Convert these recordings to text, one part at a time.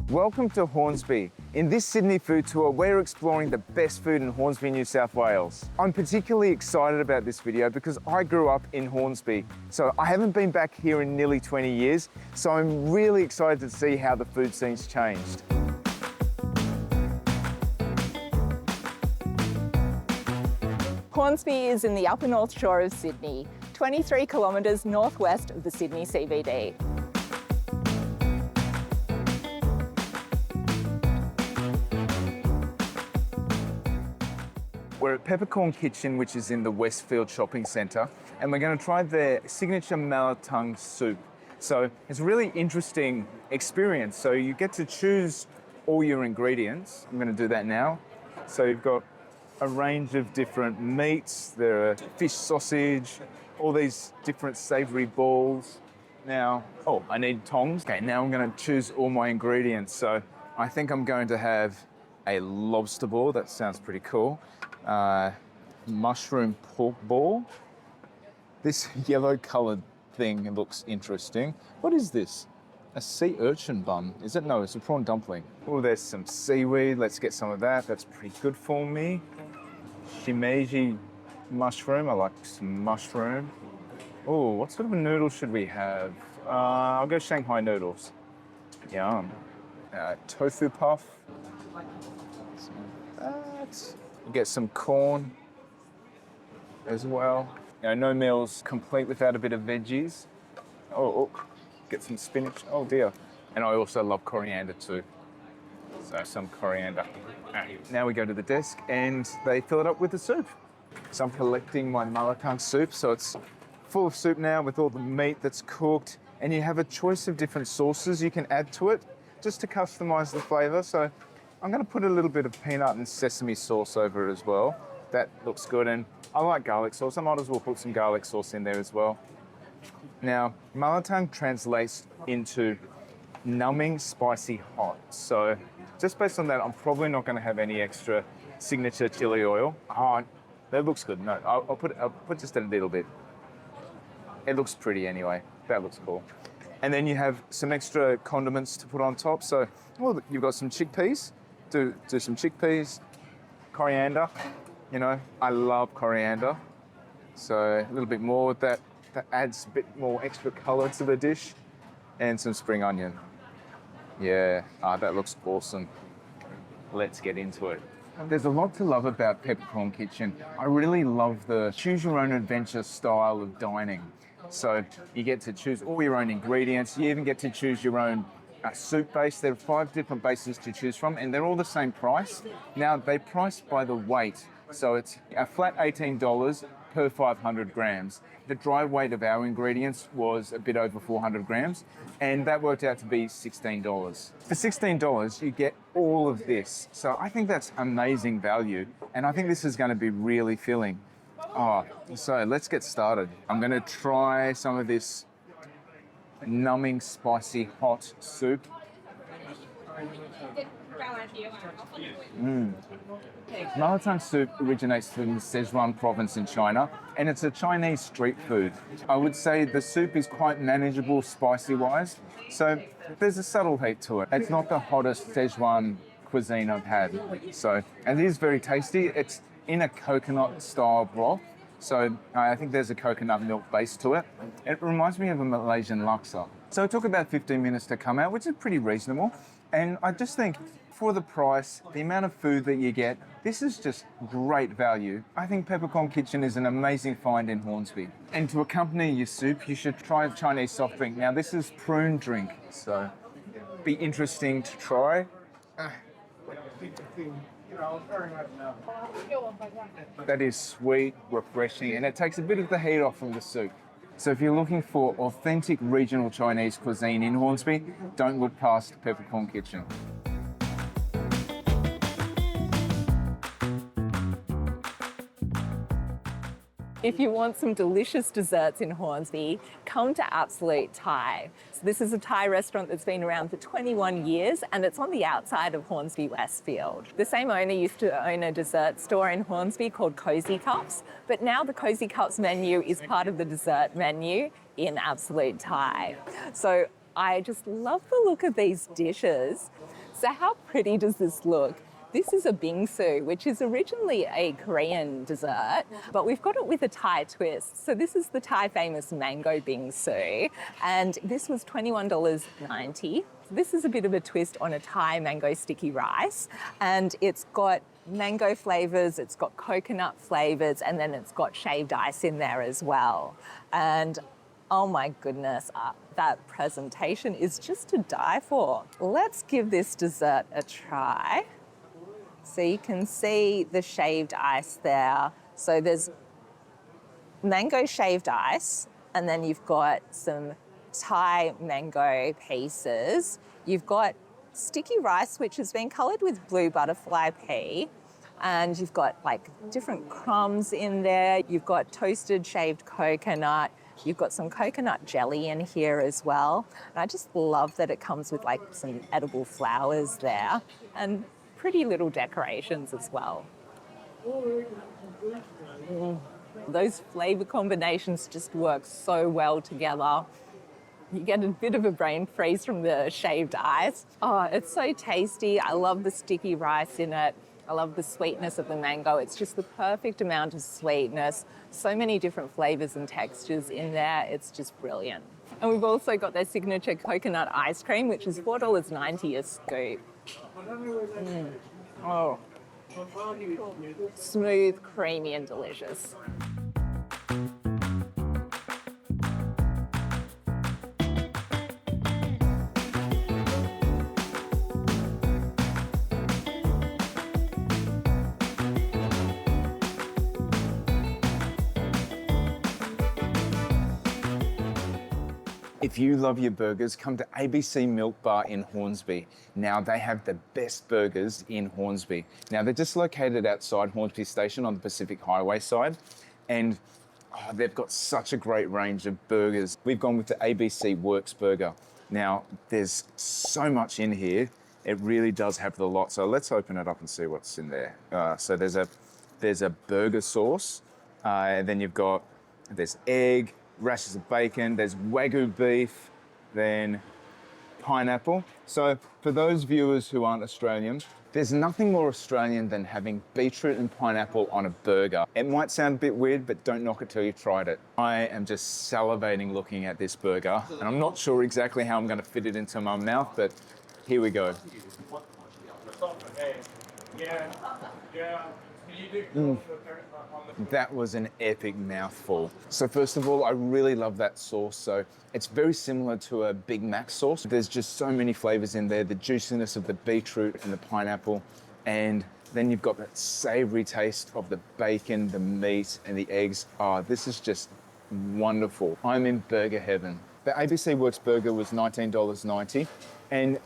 Welcome to Hornsby. In this Sydney food tour, we're exploring the best food in Hornsby, New South Wales. I'm particularly excited about this video because I grew up in Hornsby, so I haven't been back here in nearly 20 years, so I'm really excited to see how the food scene's changed. Hornsby is in the upper north shore of Sydney, 23 kilometres northwest of the Sydney CBD. We're at Peppercorn Kitchen, which is in the Westfield Shopping Centre, and we're going to try their signature Malatang soup. So it's a really interesting experience. So you get to choose all your ingredients. I'm going to do that now. So you've got a range of different meats. There are fish sausage, all these different savoury balls. Now, I need tongs. Okay, now I'm going to choose all my ingredients. So I think I'm going to have a lobster ball. That sounds pretty cool. Mushroom pork ball. This yellow coloured thing looks interesting. What is this? A sea urchin bun. Is it? No, it's a prawn dumpling. Oh, there's some seaweed. Let's get some of that. That's pretty good for me. Shimeji mushroom. I like some mushroom. Oh, what sort of a noodle should we have? I'll go Shanghai noodles. Yum. Tofu puff. We'll get some corn as well. No meal's complete without a bit of veggies. Get some spinach. Oh dear. And I also love coriander too. So some coriander. Now we go to the desk and they fill it up with the soup. So I'm collecting my Malatang soup. So it's full of soup now with all the meat that's cooked. And you have a choice of different sauces you can add to it just to customize the flavor. So I'm going to put a little bit of peanut and sesame sauce over it as well. That looks good, and I like garlic sauce. I might as well put some garlic sauce in there as well. Now, Malatang translates into numbing, spicy, hot. So just based on that, I'm probably not going to have any extra signature chili oil. Oh, that looks good. No, I'll put just a little bit. It looks pretty anyway. That looks cool. And then you have some extra condiments to put on top. So, you've got some chickpeas. Do some chickpeas, coriander. I love coriander. So a little bit more with that. That adds a bit more extra color to the dish. And some spring onion. Yeah, that looks awesome. Let's get into it. There's a lot to love about Peppercorn Kitchen. I really love the choose your own adventure style of dining. So you get to choose all your own ingredients. You even get to choose your own soup base. There are 5 different bases to choose from, and they're all the same price. Now, they price by the weight. So it's a flat $18 per 500 grams. The dry weight of our ingredients was a bit over 400 grams, and that worked out to be $16. For $16, you get all of this. So I think that's amazing value, and I think this is going to be really filling. So let's get started. I'm going to try some of this numbing, spicy, hot soup. Malatang soup originates from the Sichuan province in China, and it's a Chinese street food. I would say the soup is quite manageable spicy-wise, so there's a subtle heat to it. It's not the hottest Sichuan cuisine I've had. And it is very tasty. It's in a coconut-style broth. So I think there's a coconut milk base to it. It reminds me of a Malaysian laksa. So it took about 15 minutes to come out, which is pretty reasonable. And I just think for the price, the amount of food that you get, this is just great value. I think Peppercorn Kitchen is an amazing find in Hornsby. And to accompany your soup, you should try a Chinese soft drink. Now this is prune drink, so be interesting to try. That is sweet, refreshing, and it takes a bit of the heat off from the soup. So if you're looking for authentic regional Chinese cuisine in Hornsby, don't look past Peppercorn Kitchen. If you want some delicious desserts in Hornsby, come to Absolute Thai. So this is a Thai restaurant that's been around for 21 years and it's on the outside of Hornsby Westfield. The same owner used to own a dessert store in Hornsby called Cozy Cups, but now the Cozy Cups menu is part of the dessert menu in Absolute Thai. So I just love the look of these dishes. So how pretty does this look? This is a Bingsu, which is originally a Korean dessert, but we've got it with a Thai twist. So this is the Thai famous mango Bingsu, and this was $21.90. This is a bit of a twist on a Thai mango sticky rice, and it's got mango flavours, it's got coconut flavours, and then it's got shaved ice in there as well. And oh my goodness, that presentation is just to die for. Let's give this dessert a try. So you can see the shaved ice there. So there's mango shaved ice, and then you've got some Thai mango pieces. You've got sticky rice, which has been coloured with blue butterfly pea. And you've got like different crumbs in there. You've got toasted shaved coconut. You've got some coconut jelly in here as well. And I just love that it comes with like some edible flowers there and pretty little decorations as well. Those flavour combinations just work so well together. You get a bit of a brain freeze from the shaved ice. Oh, it's so tasty. I love the sticky rice in it. I love the sweetness of the mango. It's just the perfect amount of sweetness. So many different flavours and textures in there. It's just brilliant. And we've also got their signature coconut ice cream, which is $4.90 a scoop. Oh, smooth, creamy and delicious. If you love your burgers, come to ABC Milk Bar in Hornsby. Now, they have the best burgers in Hornsby. Now, they're just located outside Hornsby Station on the Pacific Highway side, and they've got such a great range of burgers. We've gone with the ABC Works Burger. Now, there's so much in here. It really does have the lot. So let's open it up and see what's in there. So there's a burger sauce, and then there's egg, rashers of bacon, there's Wagyu beef, then pineapple. So for those viewers who aren't Australian, there's nothing more Australian than having beetroot and pineapple on a burger. It might sound a bit weird, but don't knock it till you've tried it. I am just salivating looking at this burger, and I'm not sure exactly how I'm going to fit it into my mouth, but here we go. That was an epic mouthful. So first of all, I really love that sauce. So it's very similar to a Big Mac sauce. There's just so many flavors in there, the juiciness of the beetroot and the pineapple. And then you've got that savory taste of the bacon, the meat and the eggs. Oh, this is just wonderful. I'm in burger heaven. The ABC Works burger was $19.90. And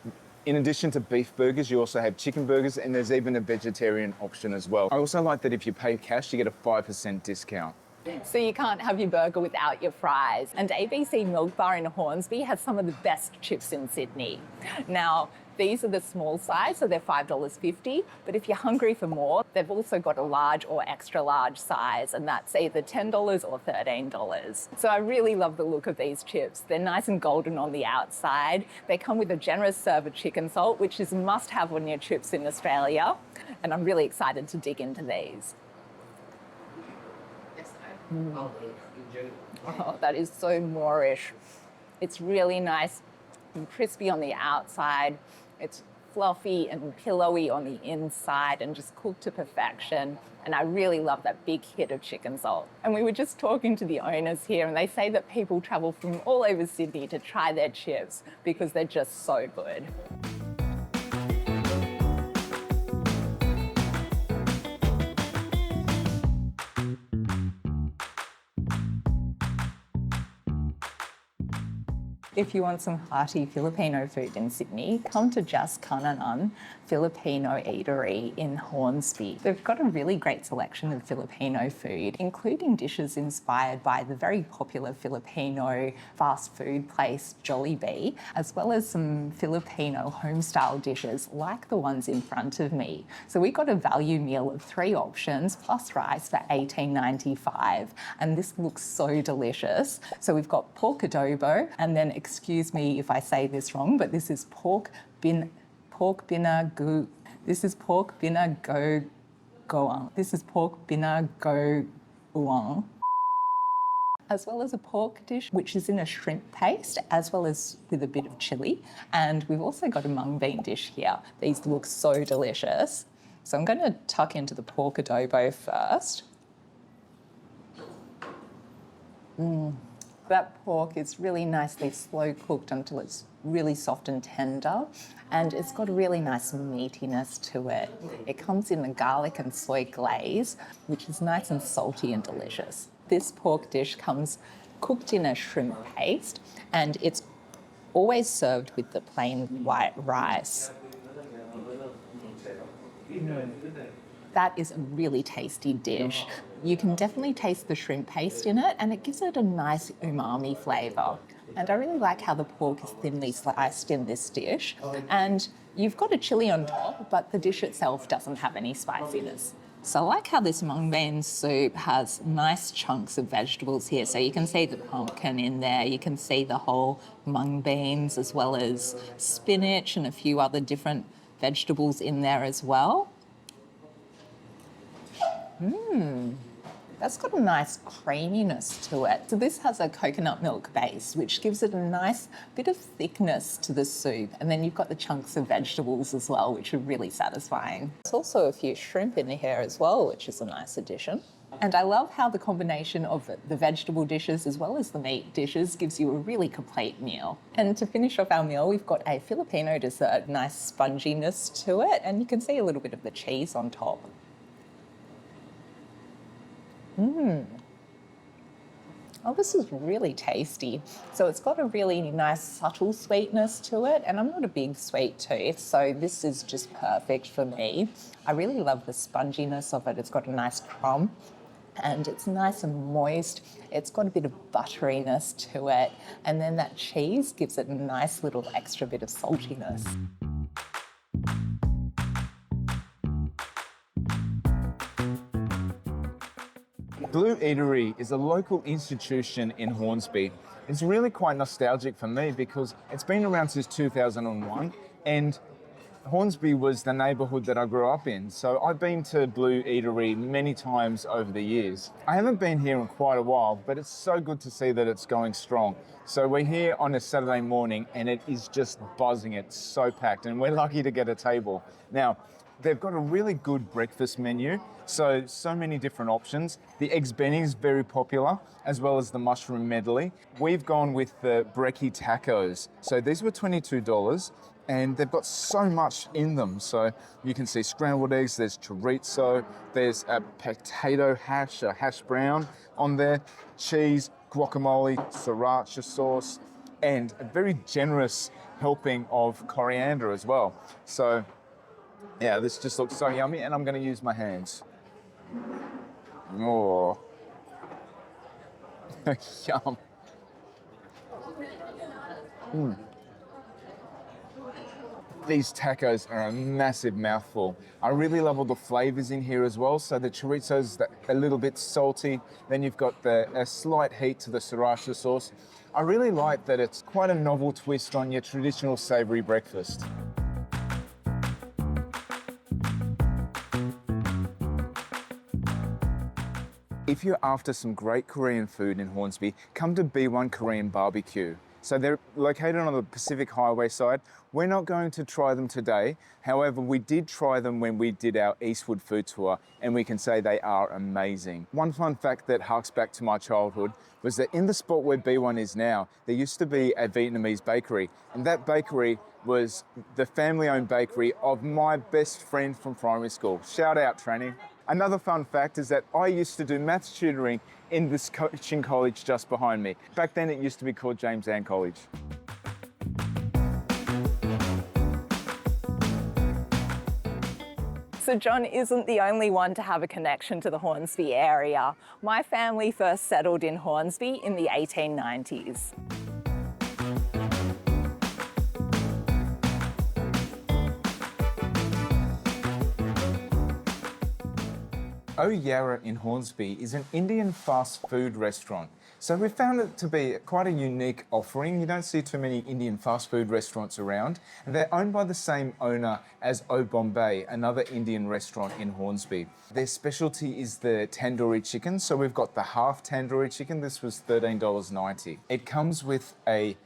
in addition to beef burgers, you also have chicken burgers, and there's even a vegetarian option as well. I also like that if you pay cash, you get a 5% discount. So you can't have your burger without your fries. And ABC Milk Bar in Hornsby has some of the best chips in Sydney. Now, these are the small size, so they're $5.50. But if you're hungry for more, they've also got a large or extra large size, and that's either $10 or $13. So I really love the look of these chips. They're nice and golden on the outside. They come with a generous serve of chicken salt, which is a must-have on your chips in Australia. And I'm really excited to dig into these. Oh, that is so Moorish. It's really nice and crispy on the outside. It's fluffy and pillowy on the inside and just cooked to perfection. And I really love that big hit of chicken salt. And we were just talking to the owners here, and they say that people travel from all over Sydney to try their chips because they're just so good. If you want some hearty Filipino food in Sydney, come to Just Kan-anan Filipino Eatery in Hornsby. They've got a really great selection of Filipino food, including dishes inspired by the very popular Filipino fast food place Jollibee, as well as some Filipino home-style dishes like the ones in front of me. So we got a value meal of 3 options plus rice for $18.95, and this looks so delicious. So we've got pork adobo, and then excuse me if I say this wrong, but this is pork bin pork bina gu. This is pork bina go goang. This is pork bina go uang. As well as a pork dish, which is in a shrimp paste, as well as with a bit of chili. And we've also got a mung bean dish here. These look so delicious. So I'm going to tuck into the pork adobo first. That pork is really nicely slow cooked until it's really soft and tender, and it's got a really nice meatiness to it. It comes in a garlic and soy glaze, which is nice and salty and delicious. This pork dish comes cooked in a shrimp paste, and it's always served with the plain white rice. That is a really tasty dish. You can definitely taste the shrimp paste in it, and it gives it a nice umami flavour. And I really like how the pork is thinly sliced in this dish. And you've got a chilli on top, but the dish itself doesn't have any spiciness. So I like how this mung bean soup has nice chunks of vegetables here. So you can see the pumpkin in there, you can see the whole mung beans, as well as spinach and a few other different vegetables in there as well. That's got a nice creaminess to it. So this has a coconut milk base, which gives it a nice bit of thickness to the soup. And then you've got the chunks of vegetables as well, which are really satisfying. There's also a few shrimp in here as well, which is a nice addition. And I love how the combination of the vegetable dishes as well as the meat dishes gives you a really complete meal. And to finish off our meal, we've got a Filipino dessert, nice sponginess to it, and you can see a little bit of the cheese on top. Oh, this is really tasty. So it's got a really nice subtle sweetness to it, and I'm not a big sweet tooth, so this is just perfect for me. I really love the sponginess of it. It's got a nice crumb, and it's nice and moist. It's got a bit of butteriness to it, and then that cheese gives it a nice little extra bit of saltiness. Blue Eatery is a local institution in Hornsby. It's really quite nostalgic for me because it's been around since 2001, and Hornsby was the neighbourhood that I grew up in. So I've been to Blue Eatery many times over the years. I haven't been here in quite a while, but it's so good to see that it's going strong. So we're here on a Saturday morning and it is just buzzing. It's so packed, and we're lucky to get a table. Now, they've got a really good breakfast menu, so many different options. The eggs benny is very popular, as well as the mushroom medley. We've gone with the brekkie tacos. So these were $22, and they've got so much in them. So you can see scrambled eggs, there's chorizo, there's a potato hash, a hash brown on there, cheese, guacamole, sriracha sauce, and a very generous helping of coriander as well. So yeah, this just looks so yummy, and I'm going to use my hands. Oh, yum. These tacos are a massive mouthful. I really love all the flavors in here as well. So the chorizo's a little bit salty. Then you've got a slight heat to the sriracha sauce. I really like that it's quite a novel twist on your traditional savory breakfast. If you're after some great Korean food in Hornsby, come to Biwon Korean BBQ. So they're located on the Pacific Highway side. We're not going to try them today. However, we did try them when we did our Eastwood food tour, and we can say they are amazing. One fun fact that harks back to my childhood was that in the spot where Biwon is now, there used to be a Vietnamese bakery, and that bakery was the family-owned bakery of my best friend from primary school. Shout out, Tranny. Another fun fact is that I used to do maths tutoring in this coaching college just behind me. Back then it used to be called Jaam-e-Jam College. So John isn't the only one to have a connection to the Hornsby area. My family first settled in Hornsby in the 1890s. Oyara in Hornsby is an Indian fast food restaurant. So we found it to be quite a unique offering. You don't see too many Indian fast food restaurants around. And they're owned by the same owner as O Bombay, another Indian restaurant in Hornsby. Their specialty is the tandoori chicken. So we've got the half tandoori chicken. This was $13.90. It comes with a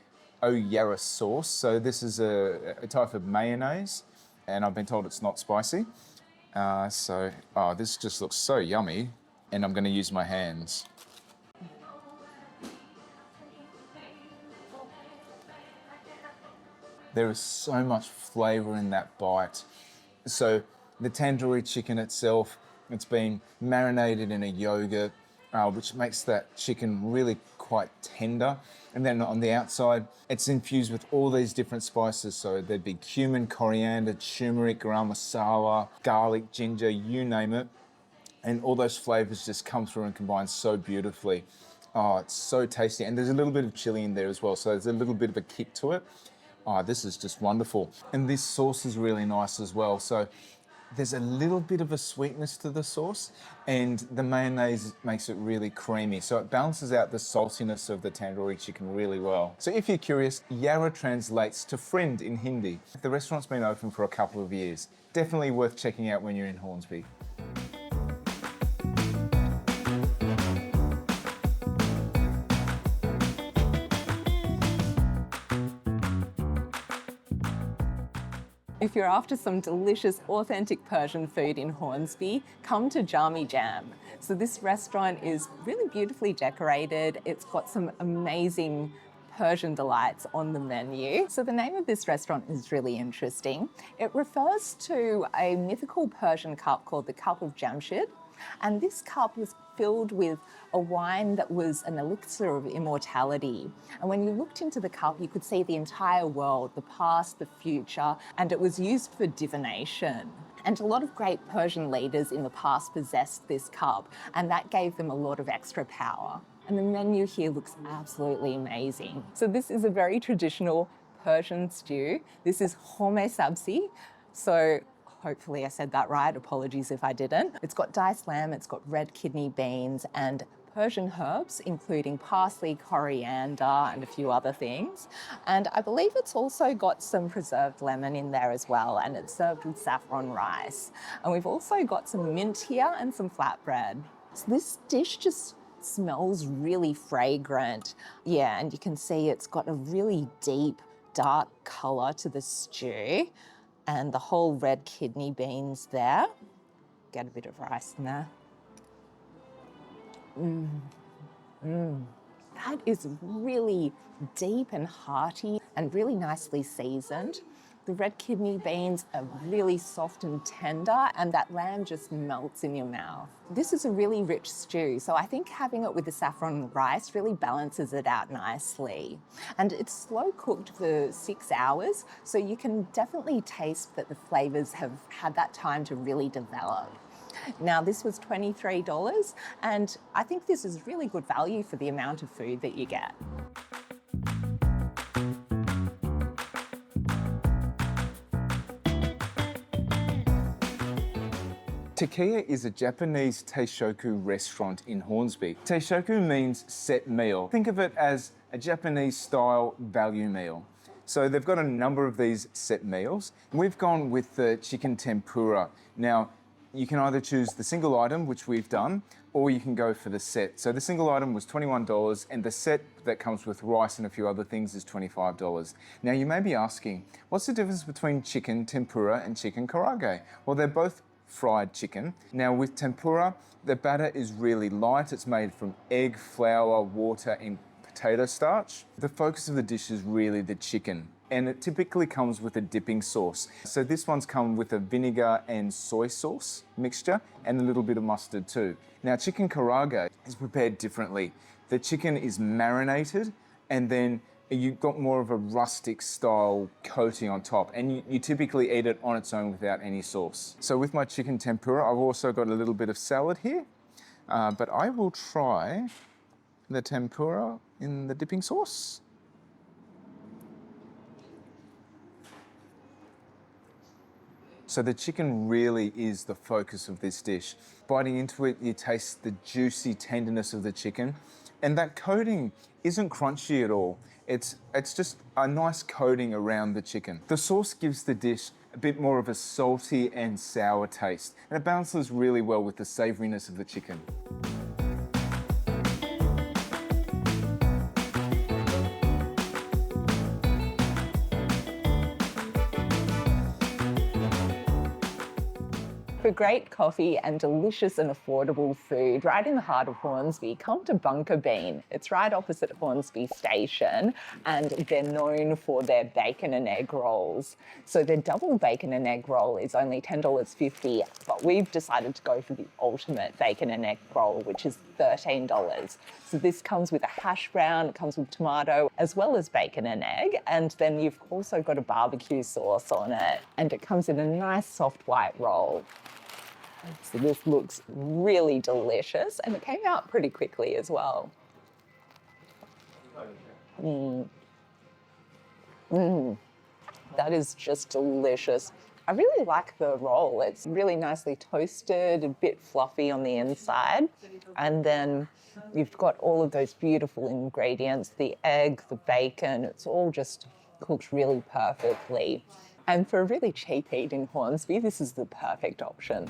Oyara sauce. So this is a type of mayonnaise, and I've been told it's not spicy. This just looks so yummy, and I'm going to use my hands. There is so much flavour in that bite. So the tandoori chicken itself, it's been marinated in a yogurt, which makes that chicken really quite tender. And then on the outside, it's infused with all these different spices. So there'd be cumin, coriander, turmeric, garam masala, garlic, ginger, you name it. And all those flavours just come through and combine so beautifully. Oh, it's so tasty. And there's a little bit of chili in there as well. So there's a little bit of a kick to it. Oh, this is just wonderful. And this sauce is really nice as well. So there's a little bit of a sweetness to the sauce, and the mayonnaise makes it really creamy. So it balances out the saltiness of the tandoori chicken really well. So if you're curious, Yara translates to friend in Hindi. The restaurant's been open for a couple of years. Definitely worth checking out when you're in Hornsby. If you're after some delicious, authentic Persian food in Hornsby, come to Jaam-e-Jam. So this restaurant is really beautifully decorated. It's got some amazing Persian delights on the menu. So the name of this restaurant is really interesting. It refers to a mythical Persian cup called the Cup of Jamshid. And this cup was filled with a wine that was an elixir of immortality. And when you looked into the cup, you could see the entire world, the past, the future, and it was used for divination. And a lot of great Persian leaders in the past possessed this cup, and that gave them a lot of extra power. And the menu here looks absolutely amazing. So this is a very traditional Persian stew. This is home sabzi. So hopefully I said that right, apologies if I didn't. It's got diced lamb, it's got red kidney beans and Persian herbs, including parsley, coriander, and a few other things. And I believe it's also got some preserved lemon in there as well, and it's served with saffron rice. And we've also got some mint here and some flatbread. So this dish just smells really fragrant. Yeah, and you can see it's got a really deep, dark colour to the stew. And the whole red kidney beans there. Get a bit of rice in there. That is really deep and hearty and really nicely seasoned. The red kidney beans are really soft and tender, and that lamb just melts in your mouth. This is a really rich stew, so I think having it with the saffron rice really balances it out nicely. And it's slow cooked for 6 hours, so you can definitely taste that the flavours have had that time to really develop. Now, this was $23, and I think this is really good value for the amount of food that you get. Takeya is a Japanese Teishoku restaurant in Hornsby. Teishoku means set meal. Think of it as a Japanese-style value meal. So they've got a number of these set meals. We've gone with the chicken tempura. Now, you can either choose the single item, which we've done, or you can go for the set. So the single item was $21, and the set that comes with rice and a few other things is $25. Now, you may be asking, what's the difference between chicken tempura and chicken karaage? Well, they're both fried chicken. Now with tempura, the batter is really light. It's made from egg, flour, water, and potato starch. The focus of the dish is really the chicken, and it typically comes with a dipping sauce. So this one's come with a vinegar and soy sauce mixture and a little bit of mustard too. Now chicken karaage is prepared differently. The chicken is marinated, and then you've got more of a rustic style coating on top, and you typically eat it on its own without any sauce. So with my chicken tempura, I've also got a little bit of salad here, but I will try the tempura in the dipping sauce. So the chicken really is the focus of this dish. Biting into it, you taste the juicy tenderness of the chicken. And that coating isn't crunchy at all. It's just a nice coating around the chicken. The sauce gives the dish a bit more of a salty and sour taste, and it balances really well with the savouriness of the chicken. For great coffee and delicious and affordable food right in the heart of Hornsby, come to Bunker Bean. It's right opposite Hornsby Station, and they're known for their bacon and egg rolls. So their double bacon and egg roll is only $10.50, but we've decided to go for the ultimate bacon and egg roll, which is $13. So this comes with a hash brown, it comes with tomato, as well as bacon and egg, and then you've also got a barbecue sauce on it, and it comes in a nice soft white roll. So this looks really delicious, and it came out pretty quickly as well. That is just delicious. I really like the roll. It's really nicely toasted, a bit fluffy on the inside. And then you've got all of those beautiful ingredients, the egg, the bacon, it's all just cooked really perfectly. And for a really cheap eat in Hornsby, this is the perfect option.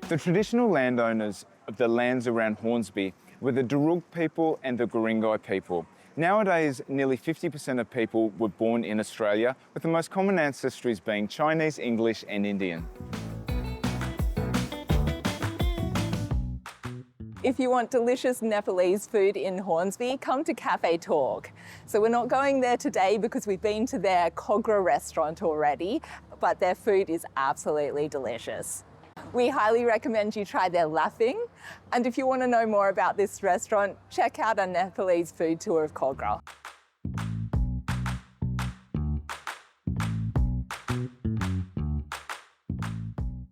The traditional landowners of the lands around Hornsby were the Darug people and the Guringai people. Nowadays, nearly 50% of people were born in Australia, with the most common ancestries being Chinese, English, and Indian. If you want delicious Nepalese food in Hornsby, come to Café Talk. So we're not going there today because we've been to their Kogra restaurant already, but their food is absolutely delicious. We highly recommend you try their laughing. And if you want to know more about this restaurant, check out our Nepalese food tour of Kogra.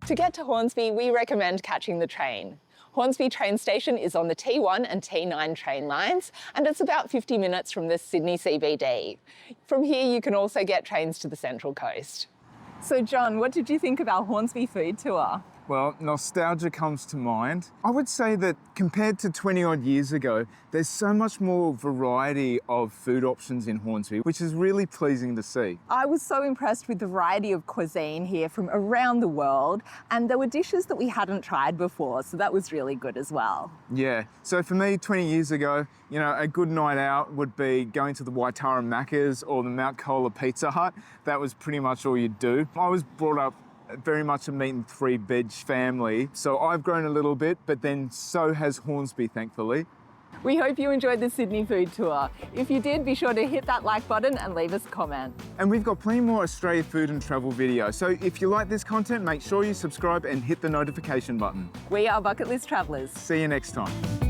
To get to Hornsby, we recommend catching the train. Hornsby train station is on the T1 and T9 train lines, and it's about 50 minutes from the Sydney CBD. From here, you can also get trains to the Central Coast. So John, what did you think of our Hornsby food tour? Well, nostalgia comes to mind. I would say that compared to 20 odd years ago, there's so much more variety of food options in Hornsby, which is really pleasing to see. I was so impressed with the variety of cuisine here from around the world, and there were dishes that we hadn't tried before, so that was really good as well. Yeah, so for me, 20 years ago, you know, a good night out would be going to the Waitara Macca's or the Mount Cola Pizza Hut. That was pretty much all you'd do. I was brought up very much a meat and three veg family, so I've grown a little bit, but then so has Hornsby, thankfully. We hope you enjoyed the Sydney food tour. If you did, be sure to hit that like button and leave us a comment. And we've got plenty more Australia food and travel videos, so if you like this content, make sure you subscribe and hit the notification button. We are Bucket List Travellers. See you next time.